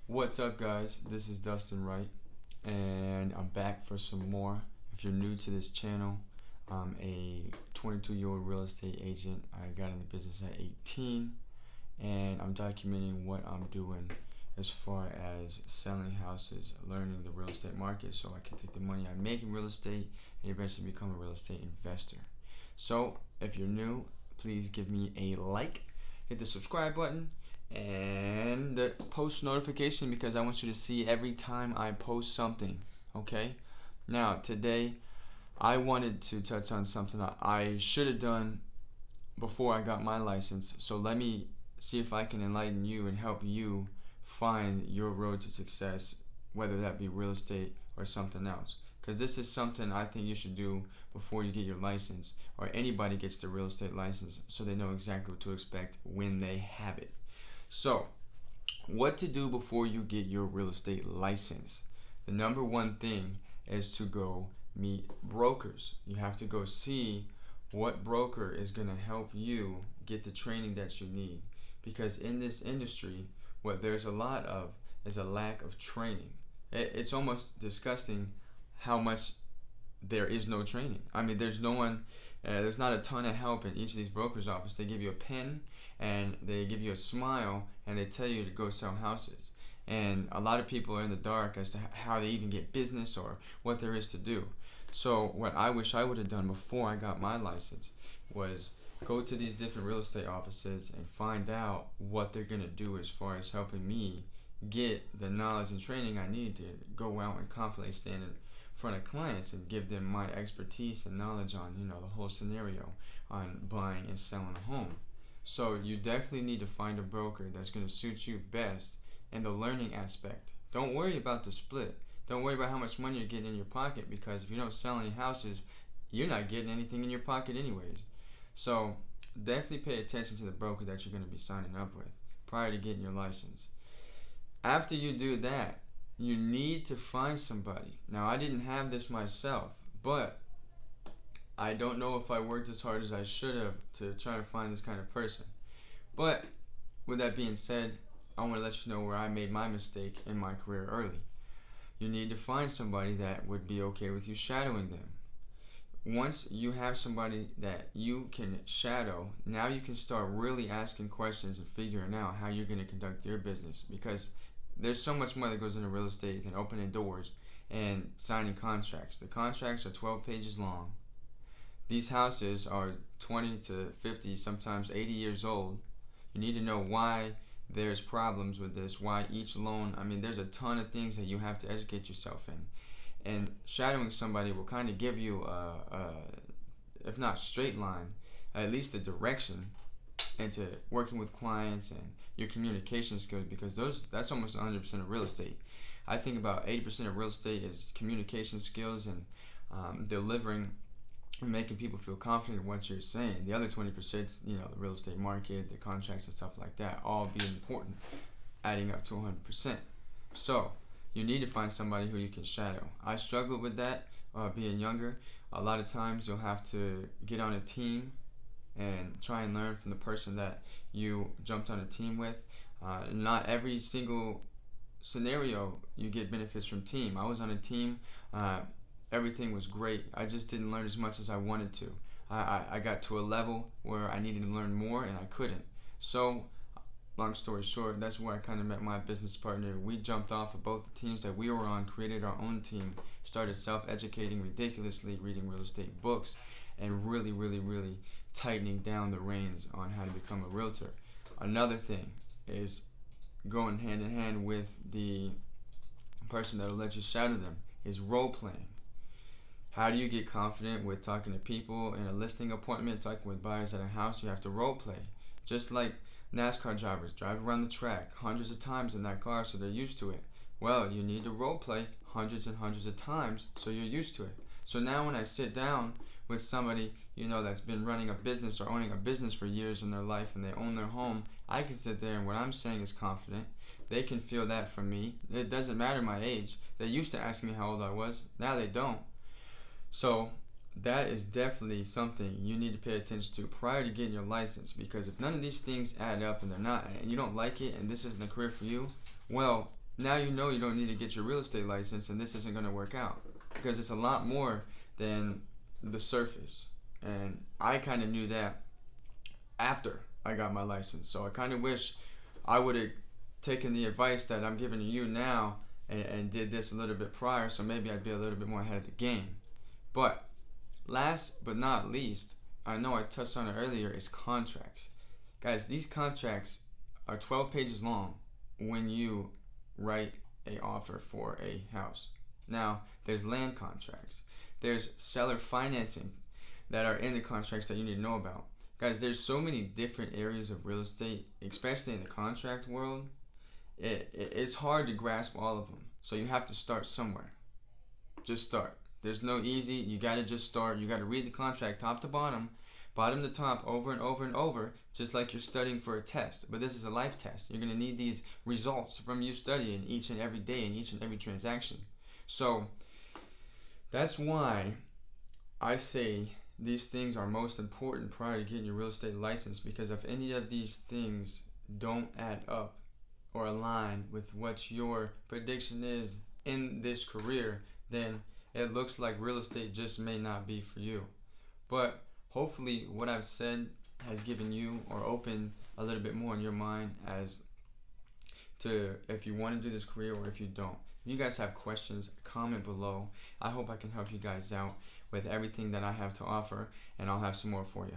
What's up, guys? This is Dustin Wright, and I'm back for some more. If you're new to this channel, I'm a 22-year-old real estate agent. I got into business at 18, and I'm documenting what I'm doing as far as selling houses, learning the real estate market so I can take the money I make in real estate and eventually become a real estate investor. So, if you're new, please give me a like, hit the subscribe button, and the post notification because I want you to see every time I post something. Okay? Now, today I wanted to touch on something I should have done before I got my license. So let me see if I can enlighten you and help you find your road to success, whether that be real estate or something else. Because this is something I think you should do before you get your license, or anybody gets the real estate license, so they know exactly what to expect when they have it. So, what to do before you get your real estate license? The number one thing is to go meet brokers. You have to go see what broker is going to help you get the training that you need. Because in this industry, what there's a lot of is a lack of training. It's almost disgusting how much there is no training. I mean, there's no one, there's not a ton of help in each of these brokers' office. They give you a pen and they give you a smile and they tell you to go sell houses. And a lot of people are in the dark as to how they even get business or what there is to do. So what I wish I would have done before I got my license was go to these different real estate offices and find out what they're going to do as far as helping me get the knowledge and training I need to go out and confidently stand in front of clients and give them my expertise and knowledge on, the whole scenario on buying and selling a home. So you definitely need to find a broker that's going to suit you best in the learning aspect. Don't worry about the split. Don't worry about how much money you're getting in your pocket, because if you don't sell any houses, you're not getting anything in your pocket anyways. So definitely pay attention to the broker that you're going to be signing up with prior to getting your license. After you do that, you need to find somebody. Now, I didn't have this myself, but I don't know if I worked as hard as I should have to try to find this kind of person. But with that being said, I want to let you know where I made my mistake in my career early. You need to find somebody that would be okay with you shadowing them. Once you have somebody that you can shadow, now you can start really asking questions and figuring out how you're going to conduct your business, because there's so much more that goes into real estate than opening doors and signing contracts. The contracts are 12 pages long. These houses are 20 to 50, sometimes 80 years old. You need to know why there's problems with this, why each loan, there's a ton of things that you have to educate yourself in. And shadowing somebody will kind of give you if not straight line, at least a direction into working with clients and your communication skills, because that's almost 100% of real estate. I think about 80% of real estate is communication skills and delivering and making people feel confident in what you're saying. The other 20% is, the real estate market, the contracts and stuff like that, all being important, adding up to 100%. So you need to find somebody who you can shadow. I struggled with that being younger. A lot of times you'll have to get on a team and try and learn from the person that you jumped on a team with. Not every single scenario you get benefits from team. I was on a team. Everything was great. I just didn't learn as much as I wanted to. I got to a level where I needed to learn more and I couldn't. So, long story short, that's where I kind of met my business partner. We jumped off of both the teams that we were on, created our own team, started self-educating ridiculously, reading real estate books, and really, really, really tightening down the reins on how to become a realtor. Another thing is going hand in hand with the person that will let you shadow them is role playing. How do you get confident with talking to people in a listing appointment, talking with buyers at a house? You have to role play. Just like NASCAR drivers drive around the track hundreds of times in that car, so they're used to it. Well, you need to role play hundreds and hundreds of times so you're used to it. So now when I sit down with somebody, that's been running a business or owning a business for years in their life and they own their home, I can sit there and what I'm saying is confident. They can feel that from me. It doesn't matter my age. They used to ask me how old I was. Now they don't. So that is definitely something you need to pay attention to prior to getting your license, because if none of these things add up and they're not, and you don't like it and this isn't a career for you, well, now you know you don't need to get your real estate license, and this isn't going to work out because it's a lot more than the surface. And I kind of knew that after I got my license. So I kind of wish I would have taken the advice that I'm giving to you now and did this a little bit prior, so maybe I'd be a little bit more ahead of the game. But last but not least, I know I touched on it earlier, is contracts. Guys, these contracts are 12 pages long when you write a offer for a house. Now, there's land contracts. There's seller financing that are in the contracts that you need to know about. Guys, there's so many different areas of real estate, especially in the contract world. It's hard to grasp all of them. So you have to start somewhere. Just start. There's no easy. You got to just start. You got to read the contract top to bottom to top, over and over and over, just like you're studying for a test. But this is a life test. You're going to need these results from you studying each and every day in each and every transaction. So that's why I say these things are most important prior to getting your real estate license, because if any of these things don't add up or align with what your prediction is in this career, then it looks like real estate just may not be for you. But hopefully what I've said has given you or opened a little bit more in your mind as to if you want to do this career or if you don't. If you guys have questions, comment below. I hope I can help you guys out with everything that I have to offer, and I'll have some more for you.